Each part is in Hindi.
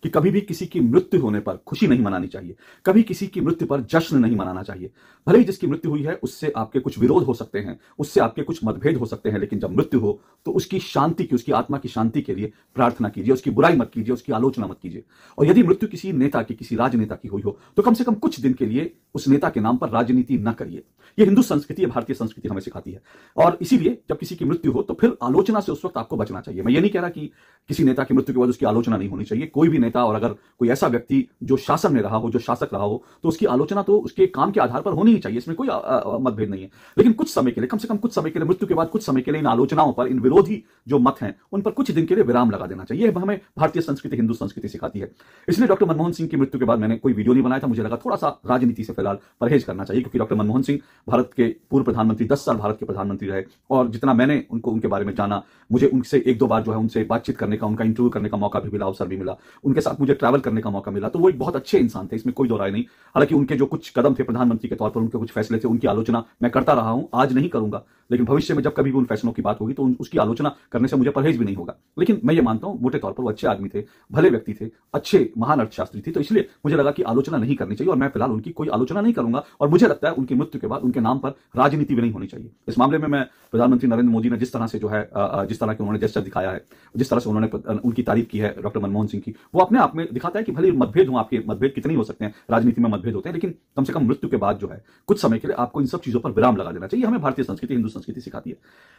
कि कभी भी किसी की मृत्यु होने पर खुशी नहीं मनानी चाहिए, कभी किसी की मृत्यु पर जश्न नहीं मनाना चाहिए। भले ही जिसकी मृत्यु हुई है उससे आपके कुछ विरोध हो सकते हैं, उससे आपके कुछ मतभेद हो सकते हैं, लेकिन जब मृत्यु हो तो उसकी शांति की, उसकी आत्मा की शांति के लिए प्रार्थना कीजिए, उसकी बुराई मत कीजिए, उसकी आलोचना मत कीजिए। और यदि मृत्यु किसी नेता की, किसी राजनेता की हुई हो तो कम से कम कुछ दिन के लिए उस नेता के नाम पर राजनीति न करिए। यह हिंदू संस्कृति है, भारतीय संस्कृति हमें सिखाती है। और इसीलिए जब किसी की मृत्यु हो तो फिर आलोचना से उस वक्त आपको बचना चाहिए। मैं ये नहीं कह रहा कि किसी नेता की मृत्यु के बाद उसकी आलोचना नहीं होनी चाहिए। कोई भी नेता, और अगर कोई ऐसा व्यक्ति जो शासन में रहा हो, जो शासक रहा हो, तो उसकी आलोचना तो उसके काम के आधार पर होनी ही चाहिए, इसमें कोई मतभेद नहीं है। लेकिन कुछ समय के लिए, कम से कम कुछ समय के लिए, मृत्यु के बाद कुछ समय के लिए इन आलोचनाओं पर, इन विरोधी जो मत हैं उन पर कुछ दिन के लिए विराम लगा देना चाहिए। हमें भारतीय संस्कृति, हिंदू संस्कृति सिखाती है। इसलिए डॉक्टर मनमोहन सिंह की मृत्यु के बाद मैंने कोई वीडियो नहीं बनाया था। मुझे लगा थोड़ा सा राजनीति से फिलहाल परहेज करना चाहिए, क्योंकि डॉक्टर मनमोहन सिंह भारत के पूर्व प्रधानमंत्री, 10 साल भारत के प्रधानमंत्री रहे, और जितना मैंने उनके बारे में जाना, मुझे उनसे एक दो बार जो है उनसे बातचीत करने का, उनका इंटरव्यू करने का मौका भी मिला, अवसर भी मिला, उनके साथ मुझे ट्रैवल करने का मौका मिला। तो वो एक बहुत अच्छे इंसान थे, इसमें कोई दो राय नहीं। हालांकि उनके जो कुछ कदम थे प्रधानमंत्री के तौर पर, उनके कुछ फैसले थे, उनकी आलोचना मैं करता रहा हूं, आज नहीं करूंगा, लेकिन भविष्य में जब कभी भी उन फैसलों की बात होगी तो उसकी आलोचना करने से मुझे परहेज भी नहीं होगा। लेकिन मैं ये मानता हूं मोटे तौर पर वो अच्छे आदमी थे, भले व्यक्ति थे, अच्छे महान अर्थशास्त्री थे, तो इसलिए मुझे लगा कि आलोचना नहीं करनी चाहिए, और मैं फिलहाल उनकी कोई आलोचना नहीं करूंगा। और मुझे लगता है उनकी मृत्यु के बाद उनके नाम पर राजनीति भी नहीं होनी चाहिए। इस मामले में मैं प्रधानमंत्री नरेंद्र मोदी ने जिस तरह से जो है, जिस तरह के उन्होंने जेस्चर दिखाया है, जिस तरह से उन्होंने उनकी तारीफ की है डॉक्टर मनमोहन सिंह की, वो अपने आप में दिखाता है कि भले मतभेद हो, आपके मतभेद कितने हो सकते हैं, राजनीति में मतभेद होते हैं, लेकिन कम से कम मृत्यु के बाद जो है कुछ समय के लिए आपको इन सब चीजों पर विराम लगा देना चाहिए। हमें भारतीय संस्कृति, हिंदू संस्कृति सिखाती है।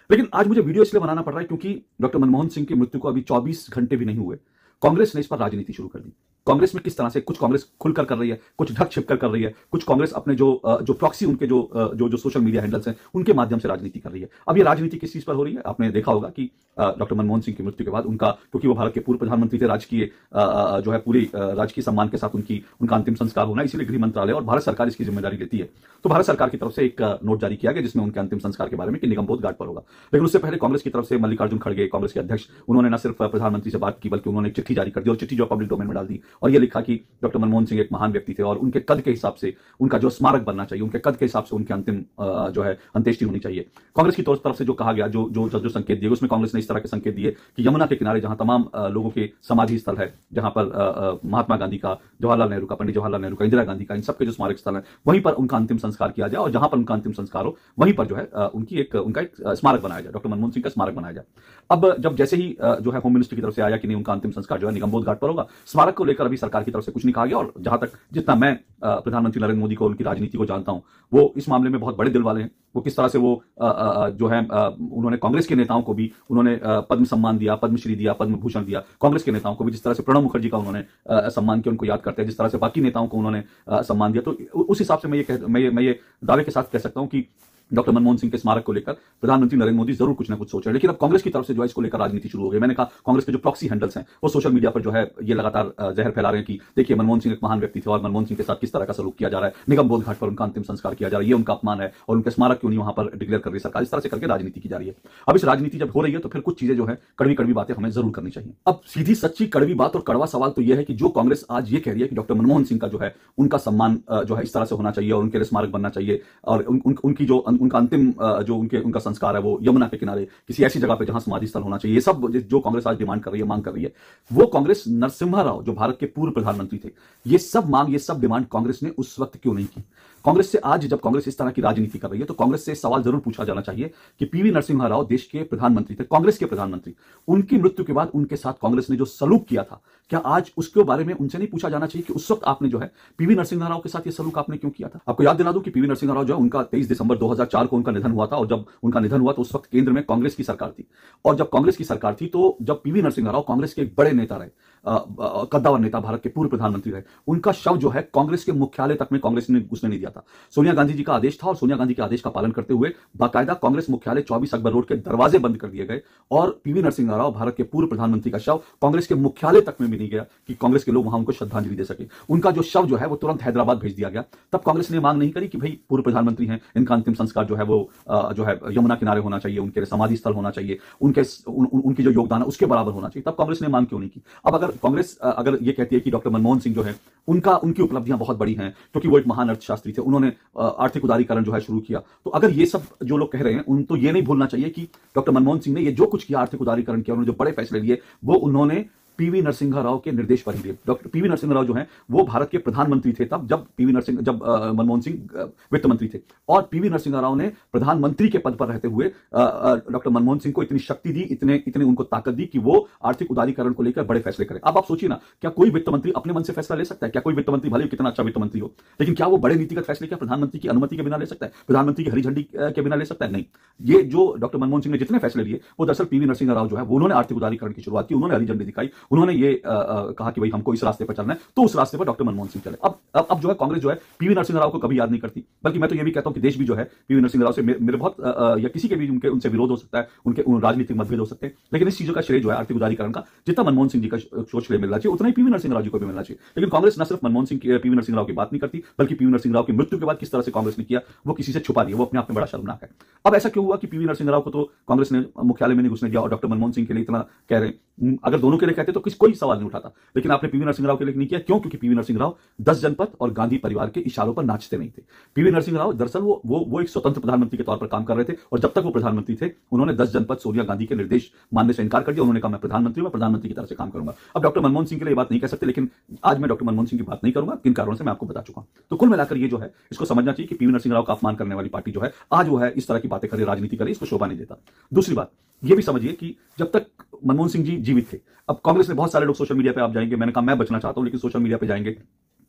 लेकिन आज मुझे वीडियो इसलिए बनाना पड़ रहा है क्योंकि डॉक्टर मनमोहन सिंह की मृत्यु को अभी 24 घंटे भी नहीं हुए, कांग्रेस ने इस पर राजनीति शुरू कर दी। कांग्रेस में किस तरह से कुछ कांग्रेस खुलकर कर रही है, कुछ ढक छिपकर कर रही है, कुछ कांग्रेस अपने जो प्रॉक्सी, उनके जो सोशल मीडिया हैंडल्स हैं उनके माध्यम से राजनीति कर रही है। अब ये राजनीति किस चीज पर हो रही है? आपने देखा होगा कि डॉक्टर मनमोहन सिंह की मृत्यु के बाद उनका, क्योंकि वो भारत के पूर्व प्रधानमंत्री थे, राजकीय जो है पूरी राजकीय सम्मान के साथ उनका अंतिम संस्कार होना, इसलिए गृह मंत्रालय और भारत सरकार इसकी जिम्मेदारी लेती है। तो भारत सरकार की तरफ से एक नोट जारी किया गया जिसमें उनके अंतिम संस्कार के बारे में कि निगमबोध घाट पर होगा। लेकिन उससे पहले कांग्रेस की तरफ से मल्लिकार्जुन खड़गे, कांग्रेस के अध्यक्ष, उन्होंने न सिर्फ प्रधानमंत्री से बात की बल्कि उन्होंने एक चिट्ठी जारी कर दी, और चिट्ठी जो पब्लिक डोमेन में डाल दी, और यह लिखा कि डॉक्टर मनमोहन सिंह एक महान व्यक्ति थे और उनके कद के हिसाब से उनका जो स्मारक बनना चाहिए, उनके कद के हिसाब से उनके अंतिम जो है अंत्येष्टि होनी चाहिए। कांग्रेस की तरफ से जो कहा गया, जो संकेत दिए, उसमें कांग्रेस ने इस तरह के संकेत दिए कि यमुना के किनारे जहां तमाम लोगों के समाधि स्थल है, जहां पर महात्मा गांधी का, जवाहरलाल नेहरू का, पंडित जवाहरलाल नेहरू का, इंदिरा गांधी का, इन सबके जो स्मारक स्थल है, वहीं पर उनका अंतिम संस्कार किया जाए, और जहां पर उनका अंतिम संस्कार हो वहीं पर जो है उनका एक स्मारक बनाया जाए, डॉक्टर मनमोहन सिंह का स्मारक बनाया जाए। अब जब जैसे ही जो है होम मिनिस्टर की तरफ से आया कि नहीं, उनका अंतिम संस्कार जो है निगमबोध घाट पर होगा, स्मारक को लेकर अभी सरकार की तरफ से कुछ नहीं कहा गया। और जहां तक, जितना मैं प्रधानमंत्री नरेंद्र मोदी को, उनकी राजनीति को जानता हूं, वो इस मामले में बहुत बड़े दिल वाले हैं। वो किस तरह से वो जो है उन्होंने कांग्रेस के नेताओं को भी उन्होंने पद्म सम्मान दिया, पद्मश्री दिया, पद्म भूषण दिया, कांग्रेस के नेताओं को भी, जिस तरह से प्रणब मुखर्जी का उन्होंने सम्मान किया, उनको याद करते हैं, जिस तरह से बाकी नेताओं को उन्होंने सम्मान दिया। तो उस हिसाब से मैं ये दावे के साथ कह सकता हूं कि डॉक्टर मनमोहन सिंह के स्मारक को लेकर प्रधानमंत्री नरेंद्र मोदी जरूर कुछ ना कुछ सोच रहे हैं। लेकिन अब कांग्रेस की तरफ से जो है इसको लेकर राजनीति शुरू हो गई। मैंने कहा कांग्रेस के जो प्रॉक्सी हैंडल्स हैं वो सोशल मीडिया पर जो है ये लगातार जहर फैला रहे हैं कि देखिए मनमोहन सिंह एक महान व्यक्ति थे और मनमोहन सिंह के साथ किस तरह का सलूक किया जा रहा है, निगमबोध घाट पर उनका अंतिम संस्कार किया जा रहा है, ये उनका अपमान है, और उनके स्मारक क्यों नहीं वहां पर डिक्लेयर कर रही सरकार, इस तरह से करके राजनीति की जा रही है। अब इस राजनीति जब हो रही है तो फिर कुछ चीजें जो है कड़वी कड़वी बातें हमें जरूर करनी चाहिए। अब सीधी सच्ची कड़वी बात और कड़वा सवाल तो यह है कि जो कांग्रेस आज ये कह रही है कि डॉक्टर मनमोहन सिंह का जो है उनका सम्मान जो है इस तरह से होना चाहिए और उनके लिए स्मारक बनना चाहिए, और उनकी जो उनका अंतिम जो उनका संस्कार है वो यमुना के किनारे किसी ऐसी जगह पे जहां समाधि स्थल होना चाहिए, ये सब जो कांग्रेस आज डिमांड कर रही है, मांग कर रही है, वो कांग्रेस, नरसिम्हा राव जो भारत के पूर्व प्रधानमंत्री थे, ये सब मांग, ये सब डिमांड कांग्रेस ने उस वक्त क्यों नहीं की? कांग्रेस से आज जब कांग्रेस इस तरह की राजनीति कर रही है तो कांग्रेस से सवाल जरूर पूछा जाना चाहिए कि पीवी नरसिम्हा राव देश के प्रधानमंत्री थे, कांग्रेस के प्रधानमंत्री, उनकी मृत्यु के बाद उनके साथ कांग्रेस ने जो सलूक किया था, क्या आज उसके बारे में उनसे नहीं पूछा जाना चाहिए कि उस वक्त आपने जो है पीवी नरसिम्हा राव के साथ ये सलूक आपने क्यों किया था? आपको याद दिला दूं कि पीवी नरसिम्हा राव जो है उनका 23 दिसंबर 2004 को उनका निधन हुआ था, और जब उनका निधन हुआ तो उस वक्त केंद्र में कांग्रेस की सरकार थी, और जब कांग्रेस की सरकार थी तो जब पीवी नरसिम्हा राव कांग्रेस के एक बड़े नेता रहे, कद्दावर नेता, भारत के पूर्व प्रधानमंत्री रहे, उनका शव जो है कांग्रेस के मुख्यालय तक में कांग्रेस ने घुसने नहीं दिया था। सोनिया गांधी जी का आदेश था और सोनिया गांधी के आदेश का पालन करते हुए बाकायदा कांग्रेस मुख्यालय 24 अकबर रोड के दरवाजे बंद कर दिए गए, और पीवी नरसिम्हा राव, भारत के पूर्व प्रधानमंत्री का शव कांग्रेस के मुख्यालय तक में भी नहीं गया कि कांग्रेस के लोग वहां उनको श्रद्धांजलि दे सके। उनका जो शव जो है वो तुरंत हैदराबाद भेज दिया गया। तब कांग्रेस ने मांग नहीं करी कि भाई पूर्व प्रधानमंत्री हैं, इनका अंतिम संस्कार जो है वो जो है यमुना किनारे होना चाहिए, उनके समाधि स्थल होना चाहिए, उनकी जो योगदान है उसके बराबर होना चाहिए। तब कांग्रेस ने मांग क्यों नहीं की? अब अगर कांग्रेस अगर ये कहती है कि डॉक्टर मनमोहन सिंह जो है उनकी उपलब्धियां बहुत बड़ी हैं क्योंकि वो एक महान अर्थशास्त्री थे, उन्होंने आर्थिक उदारीकरण जो है शुरू किया, तो अगर ये सब जो लोग कह रहे हैं उन तो ये नहीं भूलना चाहिए कि डॉक्टर मनमोहन सिंह ने ये जो कुछ किया, आर्थिक उदारीकरण किया, उन्होंने जो बड़े फैसले लिए, वो उन्होंने पीवी नरसिम्हा राव के निर्देश पर ही दिए। डॉक्टर पीवी नरसिम्हा राव जो हैं वो भारत के प्रधानमंत्री थे तब, जब मनमोहन सिंह वित्त मंत्री थे, और पीवी नरसिम्हा राव ने प्रधानमंत्री के पद पर रहते हुए डॉक्टर मनमोहन सिंह को इतनी शक्ति दी, इतने उनको ताकत दी कि वो आर्थिक उदारीकरण को लेकर बड़े फैसले करें। अब आप सोचिए ना, क्या कोई वित्त मंत्री अपने मन से फैसला ले सकता है? क्या कोई वित्त मंत्री भले ही कितना अच्छा वित्त मंत्री हो, लेकिन क्या वो बड़े नीतिगत फैसले क्या प्रधानमंत्री की अनुमति के बिना ले सकता है? प्रधानमंत्री की हरी झंडी के बिना ले सकता है? नहीं। ये जो डॉक्टर मनमोहन सिंह ने जितने फैसले लिए वो दरअसल पीवी नरसिम्हा राव जो है वो उन्होंने आर्थिक उदारीकरण की शुरुआत की, उन्होंने हरी झंडी दिखाई, उन्होंने ये कहा कि भाई हमको इस रास्ते पर चलना है, तो उस रास्ते पर डॉक्टर मनमोहन सिंह चले। अब जो है कांग्रेस जो है पीवी नरसिम्हा राव को कभी याद नहीं करती, बल्कि मैं तो ये भी कहता हूं कि देश भी जो है पीवी नरसिम्हा राव से मेरे बहुत या किसी के भी उनसे विरोध हो सकता है, उनके राजनीतिक मतभेद हो सकते हैं, लेकिन इस चीजों का श्रेय जो है आर्थिक उदारीकरण का जितना मनमोहन सिंह जी का सोच श्रेय मिलना चाहिए उतना ही पीवी नरसिम्हा राव जी को भी मिलना चाहिए। लेकिन कांग्रेस न सिर्फ मनमोहन सिंह पीवी नरसिम्हा राव की बात नहीं करती, बल्कि पीवी नरसिम्हा राव की मृत्यु के बाद किस तरह से कांग्रेस ने किया वो किसी से छुपा दिया, वो अपने आप में बड़ा शर्मनाक है। अब ऐसा क्यों हुआ कि पीवी नरसिम्हा राव को तो कांग्रेस ने मुख्यालय में नहीं घुसने दिया और डॉक्टर मनमोहन सिंह के लिए इतना कह रहे हैं? अगर दोनों के लिए कहते तो कोई सवाल नहीं उठाता, लेकिन आपने पीवी नरसिम्हा राव के लिए नहीं किया। क्यों? क्योंकि पीवी नरसिम्हा राव 10 जनपद और गांधी परिवार के इशारों पर नाचते नहीं थे। पीवी नरसिम्हा राव दरअसल वो एक स्वतंत्र प्रधानमंत्री के तौर पर काम कर रहे थे, और जब तक वो प्रधानमंत्री थे उन्होंने 10 जनपद सोनिया गांधी के निर्देश मानने से इनकार कर दिया। उन्होंने कहा मैं प्रधानमंत्री की तरह से काम करूंगा। अब डॉक्टर मनमोहन सिंह के लिए बात नहीं कह सकते, लेकिन आज मैं डॉक्टर मनमोहन सिंह की बात नहीं करूंगा, किन कारणों से मैं आपको बता चुका हूं। तो कुल मिलाकर ये जो है इसको समझना चाहिए कि पीवी नरसिम्हा राव का अपमान करने वाली पार्टी जो है आज वो है इस तरह की बातें करे, राजनीति करे, इसको शोभा नहीं देता। दूसरी बात ये भी समझिए कि जब तक मनमोहन सिंह जी जीवित थे, अब कांग्रेस ने बहुत सारे लोग सोशल मीडिया पे आप जाएंगे, मैंने कहा मैं बचना चाहता हूं, लेकिन सोशल मीडिया पे जाएंगे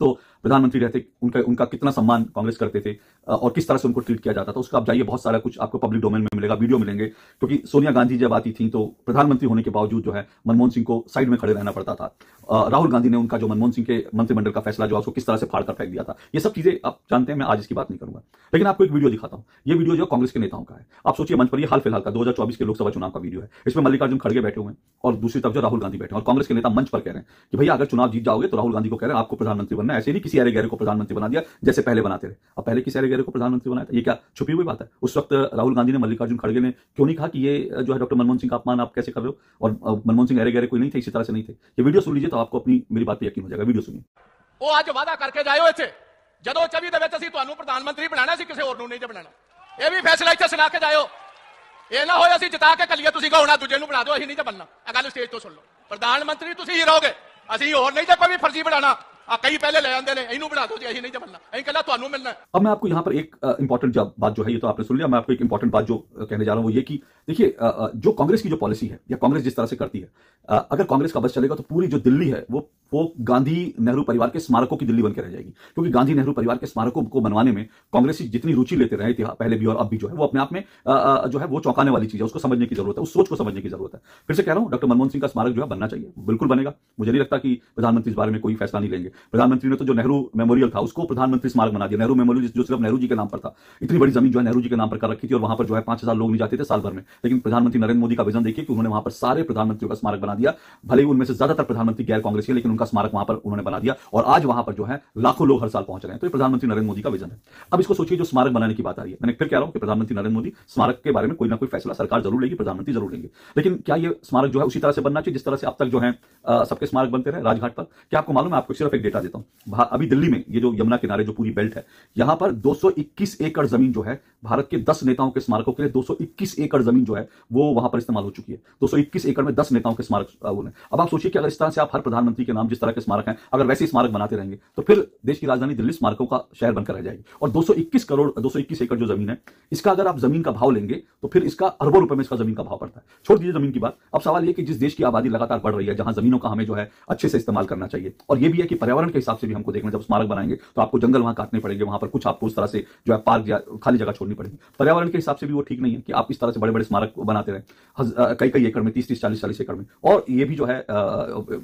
तो प्रधानमंत्री रहते उनका कितना सम्मान कांग्रेस करते थे और किस तरह से उनको ट्रीट किया जाता था, उसका आप जाइए बहुत सारा कुछ आपको पब्लिक डोमेन में मिलेगा, वीडियो मिलेंगे। क्योंकि सोनिया गांधी जब आती थी तो प्रधानमंत्री होने के बावजूद जो है मनमोहन सिंह को साइड में खड़े रहना पड़ता था। राहुल गांधी ने उनका जो मनमोहन सिंह के मंत्रिमंडल का फैसला जो उसको किस तरह से फाड़ कर फेंक दिया था, ये सब चीजें आप जानते हैं, मैं आज इसकी बात नहीं करूंगा। लेकिन आपको एक वीडियो दिखाता हूं, ये वीडियो जो कांग्रेस के नेताओं का है। आप सोचिए मंच पर ये हाल फिलहाल का 2024 के लोकसभा चुनाव का वीडियो है। इसमें मल्लिकार्जुन खड़गे बैठे हुए हैं और दूसरी तरफ जो राहुल गांधी बैठे हैं, और कांग्रेस के नेता मंच पर कह रहे हैं कि भैया अगर चुनाव जीत जाओगे तो राहुल गांधी को कह रहे हैं आपको प्रधानमंत्री बनना है, ऐसे नहीं किसी अरे गहरे को प्रधानमंत्री बना दिया जैसे पहले बनाते रहे। अब पहले किसी अरे गहरे को प्रधानमंत्री बनाया था, ये क्या छुपी हुई बात है? उस वक्त राहुल गांधी ने, मल्लिकार्जुन खड़गे ने क्यों नहीं कहा कि ये जो है डॉक्टर मनमोहन सिंह का अपमान आप कैसे कर रहे हो, और मनमोहन सिंह अरे गहरे कोई नहीं थे, इसी तरह से नहीं थे। ये वीडियो सुन लीजिए तो आपको अपनी मेरी बात पे यकीन हो जाएगा। वीडियो सुनिए। ਉਹ ਅੱਜ ਵਾਅਦਾ ਕਰਕੇ ਜਾਏ ਹੋਏ ਇੱਥੇ ਜਦੋਂ 24 ਦੇ ਵਿੱਚ ਅਸੀਂ ਤੁਹਾਨੂੰ ਪ੍ਰਧਾਨ ਮੰਤਰੀ ਬਣਾਣਾ ਸੀ, ਕਿਸੇ ਹੋਰ ਨੂੰ ਨਹੀਂ ਜੇ ਬਣਾਣਾ। ਇਹ ਵੀ ਫੈਸਲਾ ਇੱਥੇ ਸੁਣਾ ਕੇ ਜਾਇਓ। ਇਹ ਨਾ ਹੋਏ ਅਸੀਂ ਜਿਤਾ ਕੇ ਕੱਲੀਏ ਤੁਸੀਂ ਕਹੋ ਨਾ ਦੂਜੇ ਨੂੰ ਬਣਾ ਦਿਓ, ਅਸੀਂ ਨਹੀਂ ਜੇ ਬਣਨਾ। ਇਹ ਗੱਲ ਸਟੇਜ ਤੋਂ ਸੁਣ ਲਓ। ਪ੍ਰਧਾਨ ਮੰਤਰੀ ਤੁਸੀਂ ਹੀ ਰਹੋਗੇ, ਅਸੀਂ ਹੋਰ ਨਹੀਂ ਜੇ ਕੋਈ ਵੀ ਫਰਜ਼ੀ ਬਣਾਣਾ। कई पहले ले आते हैं, इनू बना दो जी, नहीं बनना, कहला ਤੁਹਾਨੂੰ मिलना है। अब मैं आपको यहाँ पर एक इंपॉर्टेंट बात जो है, ये तो आपने सुन लिया, मैं आपको एक इंपॉर्टेंट बात जो कहने जा रहा हूँ वो ये कि देखिए जो कांग्रेस की जो पॉलिसी है या कांग्रेस जिस तरह से करती है, अगर कांग्रेस का बस चलेगा तो पूरी जो दिल्ली है वो गांधी नेहरू परिवार के स्मारकों की दिल्ली बनकर रह जाएगी। क्योंकि गांधी नेहरू परिवार के स्मारकों को बनवाने में कांग्रेसी जितनी रुचि लेते रहे थे पहले भी और अब भी जो है वो अपने आप में जो है वो चौंकाने वाली चीज है, उसको समझने की जरूरत है, उस सोच को समझने की जरूरत है। फिर से कह रहा हूं, डॉक्टर मनमोहन सिंह का स्मारक जो है बनना चाहिए, बिल्कुल बनेगा। मुझे नहीं लगता कि प्रधानमंत्री इस बारे में कोई फैसला नहीं लेंगे। प्रधानमंत्री ने तो जो नेहरू मेमोरियल था उसको प्रधानमंत्री स्मारक बना दिया। नेहरू मेमोरियल जो सिर्फ नेहरू जी के नाम पर था, इतनी बड़ी जमीन जो है नेहरू जी के नाम पर कर रखी थी और वहां पर जो है 5000 लोग नहीं जाते थे साल भर में। लेकिन प्रधानमंत्री नरेंद्र मोदी का विजन देखिए कि उन्होंने वहां पर सारे प्रधानमंत्रियों का स्मारक बना दिया। भले ही उनमें से ज्यादातर प्रधानमंत्री गैर कांग्रेसी है, लेकिन उनका स्मारक वहां पर उन्होंने बना दिया और आज वहां पर जो है लाखों लोग हर साल पहुंच रहे हैं। तो ये प्रधानमंत्री नरेंद्र मोदी का विजन है। अब इसको सोचिए, जो स्मारक बनाने की बात आ रही है, मैंने फिर कह रहा हूं कि प्रधानमंत्री नरेंद्र मोदी स्मारक के बारे में कोई ना कोई फैसला सरकार जरूर लेगी, प्रधानमंत्री जरूर लेंगे। लेकिन क्या ये स्मारक जो है उसी तरह से बनना चाहिए जिस तरह से अब तक जो है सबके स्मारक बनते रहे राजघाट पर? क्या आपको मालूम है? आपको सिर्फ एक डेटा देता हूं। अभी दिल्ली में ये जो यमुना किनारे जो पूरी बेल्ट है, यहां पर 221 एकड़ जमीन जो है भारत के 10 नेताओं के स्मारकों के लिए 221 एकड़ जमीन जो है वो वहां पर इस्तेमाल हो चुकी है। 221 एकड़ में 10 नेताओं के स्मारक। अब आप सोचिए कि अगर इस तरह से आप हर प्रधानमंत्री के नाम जिस तरह के स्मारक हैं अगर वैसे स्मारक बनाते रहेंगे तो फिर देश की राजधानी दिल्ली स्मारकों का शहर बनकर रह जाएगी। और 221 एकड़ जो जमीन है, इसका अगर आप जमीन का भाव लेंगे तो फिर इसका अरबों रुपए में इसका जमीन का भाव पड़ता है। छोड़ दीजिए जमीन की बात। अब सवाल यह कि जिस देश की आबादी लगातार बढ़ रही है, जहां जमीनों का हमें जो है अच्छे से इस्तेमाल करना चाहिए, और यह भी है कि पर्यावरण के हिसाब से भी हमको देखना, जब स्मारक बनाएंगे तो आपको जंगल वहां काटने पड़ेंगे, वहां पर कुछ आपको उस तरह से जो है पार्क या खाली जगह छोड़नी पड़ेगी। पर्यावरण के हिसाब से भी वो ठीक नहीं है कि आप इस तरह से बड़े बड़े स्मारक बनाते रहे कई एकड़ में, 30-30, 40-40 एकड़ में। और ये भी जो है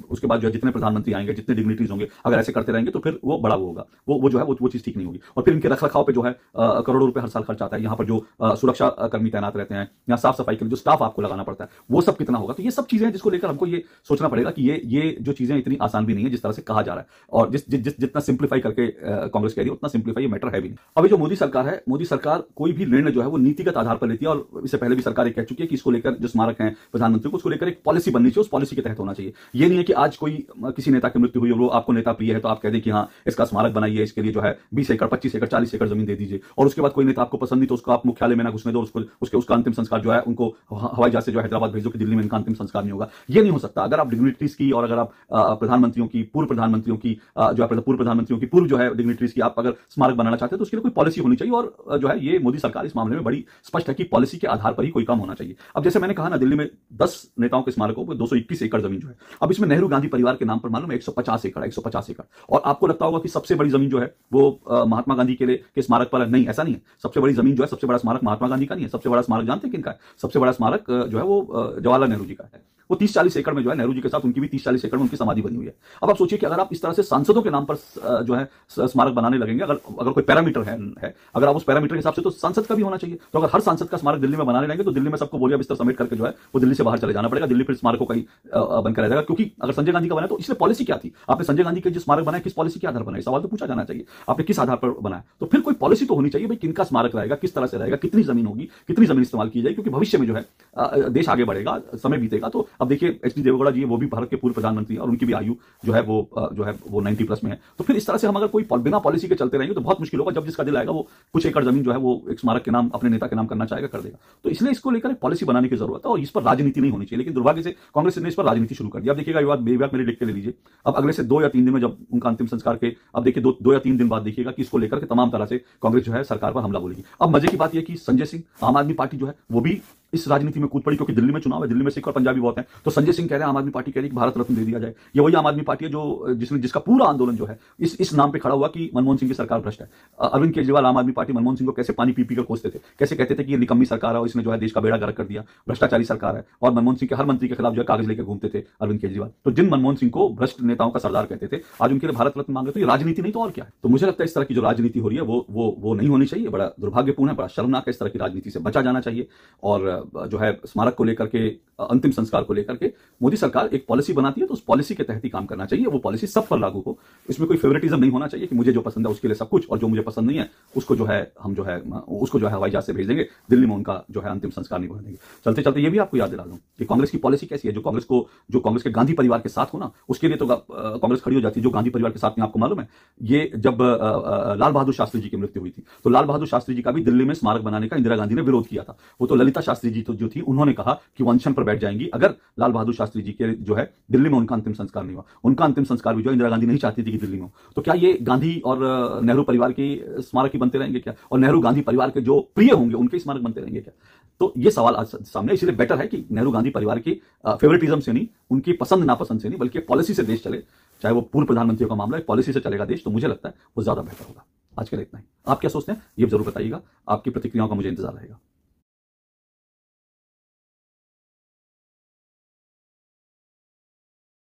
उसके बाद जो है जितने प्रधानमंत्री आएंगे, जितने डिग्निटरीज होंगे, अगर ऐसे करते रहेंगे तो फिर वो बड़ा वो होगा, वो जो है वो चीज ठीक नहीं होगी। और फिर इनके रखरखाव पे जो है करोड़ों रुपए हर साल खर्च आता है। यहाँ पर जो सुरक्षा कर्मी तैनात रहते हैं, यहाँ साफ सफाई के लिए जो स्टाफ आपको लगाना पड़ता है, वो सब कितना होगा? तो ये सब चीजें हैं जिसको लेकर हमको ये सोचना पड़ेगा कि ये जो चीजें इतनी आसान भी नहीं है जिस तरह से कहा जा रहा है। और जितना सिंप्लीफाई करके कांग्रेस कह रही है उतना सिंप्लीफाई मैटर है भी नहीं। अभी जो मोदी सरकार है, मोदी सरकार कोई भी निर्णय जो है वो नीतिगत आधार पर लेती है, और इससे पहले भी सरकार कह चुकी है कि इसको लेकर जो स्मारक है प्रधानमंत्री को, उसको लेकर एक पॉलिसी बननी चाहिए, उस पॉलिसी के तहत होना चाहिए। ये नहीं है कि आज कोई किसी नेता की मृत्यु हुई है, वो आपको नेता प्रिय है तो आप कह दें कि हाँ इसका स्मारक बनाइए, इसके लिए जो है 20 एकड़ 25 एकड़ 40 एकड़ जमीन दे दीजिए, और उसके बाद कोई नेता आपको पसंद नहीं तो उसको आप मुख्यालय में ना घुसने दो, उसका अंतिम संस्कार जो है उनको हवाई जहाज से जो हैदराबाद भेज दो कि दिल्ली में इनका अंतिम संस्कार नहीं होगा। ये नहीं हो सकता। अगर आप डिग्निटरीज की और अगर आप प्रधानमंत्रियों की, पूर्व प्रधानमंत्रियों की, जो है पूर्व प्रधानमंत्रियों की, पूर्व जो है डिग्निटरीज की आप अगर स्मारक बनाना चाहते हैं तो उसके लिए कोई पॉलिसी होनी चाहिए, और जो है ये मोदी सरकार इस मामले में बड़ी स्पष्ट है कि पॉलिसी के आधार पर ही कोई काम होना चाहिए। अब जैसे मैंने कहा ना, दिल्ली में 10 नेताओं के स्मारकों पर 221 एकड़ जमीन जो है, अब इसमें नेहरू गांधी परिवार के नाम पर मालूम है 150 एकड़ 150 एकड़। और आपको लगता होगा कि सबसे बड़ी जमीन जो है वो महात्मा गांधी के स्मारक पर है। नहीं, ऐसा नहीं है। सबसे बड़ी जमीन जो है, सबसे बड़ा स्मारक महात्मा गांधी का नहीं है। सबसे बड़ा स्मारक जानते हैं किनका है? सबसे बड़ा स्मारक जो है वो जवाहरलाल नेहरू जी का है। वो 30-40 एकड़ में जो है, नेहरू जी के साथ उनकी भी 30-40 एकड़ में उनकी समाधि बनी हुई है। अब आप सोचिए कि अगर आप इस तरह से सांसदों के नाम पर जो है स्मारक बनाने लगेंगे, अगर कोई पैरामीटर है, अगर आप उस पैरामीटर के हिसाब से, तो सांसद का भी होना चाहिए। तो अगर हर सांसद का स्मारक दिल्ली में बनाने लगेंगे तो दिल्ली में सबको बोलिया बिस्तर समेट करके जो है वो दिल्ली से बाहर चले जाना पड़ेगा। दिल्ली फिर स्मारकों का ही बनकर रह जाएगा। क्योंकि अगर संजय गांधी का बना तो इसलिए पॉलिसी क्या थी? आपने संजय गांधी के जो स्मारक बनाया किस पॉलिसी के आधार पर बनाया, सवाल तो पूछा जाना चाहिए। आपने किस आधार पर बनाया? तो फिर कोई पॉलिसी तो होनी चाहिए भाई, किनका स्मारक रहेगा, किस तरह से रहेगा, कितनी जमीन होगी, कितनी जमीन इस्तेमाल की जाएगी। क्योंकि भविष्य में जो है देश आगे बढ़ेगा, समय बीतेगा। तो अब देखिए एच डी देवेगौड़ा जी, वो भी भारत के पूर्व प्रधानमंत्री और उनकी भी आयु जो है वो 90 प्लस में है। तो फिर इस तरह से हम अगर कोई बिना पॉलिसी के चलते रहेंगे तो बहुत मुश्किल होगा। जब जिसका दिल आएगा वो कुछ एकड़ जमीन जो है वो एक स्मारक के नाम अपने नेता के नाम करना चाहेगा, कर देगा। तो इसलिए इसको लेकर एक पॉलिसी बनाने की जरूरत है, और इस पर राजनीति नहीं होनी चाहिए। लेकिन दुर्भाग्य से कांग्रेस ने इस पर राजनीति शुरू कर दी। अब देखिएगा, विवाद मेरे लिख के ले लीजिए। अब अगले से 2 या 3 दिन में जब उनका अंतिम संस्कार के, अब देखिए 2 या 3 दिन बाद देखिएगा कि इसको लेकर के तमाम तरह से कांग्रेस जो है सरकार पर हमला बोलेगी। अब मजे की बात यह कि संजय सिंह, आम आदमी पार्टी जो है वो भी इस राजनीति में कूद पड़ी, क्योंकि दिल्ली में चुनाव है, दिल्ली में सिख और पंजाबी बहुत हैं। तो संजय सिंह कह रहे हैं, आम आदमी पार्टी कह रही है कि भारत रत्न दे दिया जाए। ये वही आम आदमी पार्टी है जो जिसका पूरा आंदोलन जो है इस नाम पे खड़ा हुआ कि मनमोहन सिंह की सरकार भ्रष्ट है। अरविंद केजरीवाल, आम आदमी पार्टी, मनमोहन सिंह को कैसे पानी पी कर कोसते थे, कैसे कहते थे कि ये निकम्मी सरकार है और इसने जो है देश का बेड़ा गर्क कर दिया, भ्रष्टाचारी सरकार है। और मनमोहन सिंह के हर मंत्री के खिलाफ जो है कागज लेकर घूमते थे अरविंद केजरीवाल। तो जिन मनमोहन सिंह को भ्रष्ट नेताओं का सरदार कहते थे, आज उनके लिए भारत रत्न मांग रहे। तो ये राजनीति नहीं तो और क्या है? तो मुझे लगता है इस तरह की जो राजनीति हो रही है वो नहीं होनी चाहिए। बड़ा दुर्भाग्यपूर्ण है, बड़ा शर्मनाक है। इस तरह की राजनीति से बचा जाना चाहिए। और जो है स्मारक को लेकर के, अंतिम संस्कार को लेकर के मोदी सरकार एक पॉलिसी बनाती है तो उस पॉलिसी के तहत ही काम करना चाहिए। वो पॉलिसी सब पर लागू हो। इसमें कोई फेवरेटिज्म नहीं होना चाहिए कि मुझे जो पसंद है उसके लिए सब कुछ, और जो मुझे पसंद नहीं है उसको जो है हम जो है उसको जो है हवाई जहाज से भेज देंगे, दिल्ली में उनका जो है अंतिम संस्कार नहीं होने देंगे। चलते चलते ये भी आपको याद दिला दूं कि कांग्रेस की पॉलिसी कैसी है। जो कांग्रेस के गांधी परिवार के साथ हो ना, उसके लिए तो कांग्रेस खड़ी हो जाती है। जो गांधी परिवार के साथ में, आपको मालूम है, ये जब लाल बहादुर शास्त्री जी की मृत्यु हुई थी तो लाल बहादुर शास्त्री जी का भी दिल्ली में स्मारक बनाने का इंदिरा गांधी ने विरोध किया था। वो तो ललिता शास्त्री जी तो जो थी, उन्होंने कहा कि वो अनशन पर बैठ जाएंगी अगर लाल बहादुर शास्त्री जी के जो है दिल्ली में उनका अंतिम संस्कार नहीं हुआ। उनका अंतिम संस्कार भी जो इंदिरा गांधी नहीं चाहती थी कि दिल्ली में हो। तो क्या ये गांधी और नेहरू परिवार के स्मारक ही बनते रहेंगे क्या? और नेहरू गांधी परिवार के जो प्रिय होंगे उनके स्मारक बनते रहेंगे क्या? तो ये सवाल आज सामने। इसलिए बेटर है कि नेहरू गांधी परिवार की फेवरेटिज्म से नहीं, उनकी पसंद नापसंद से नहीं, बल्कि पॉलिसी से देश चले। चाहे वो पूर्व प्रधानमंत्रियों का मामला है, पॉलिसी से चलेगा देश, तो मुझे लगता है वो ज्यादा बेहतर होगा। आज के लिए इतना ही। आप क्या सोचते हैं ये जरूर बताइएगा। आपकी प्रतिक्रियाओं का मुझे इंतजार रहेगा।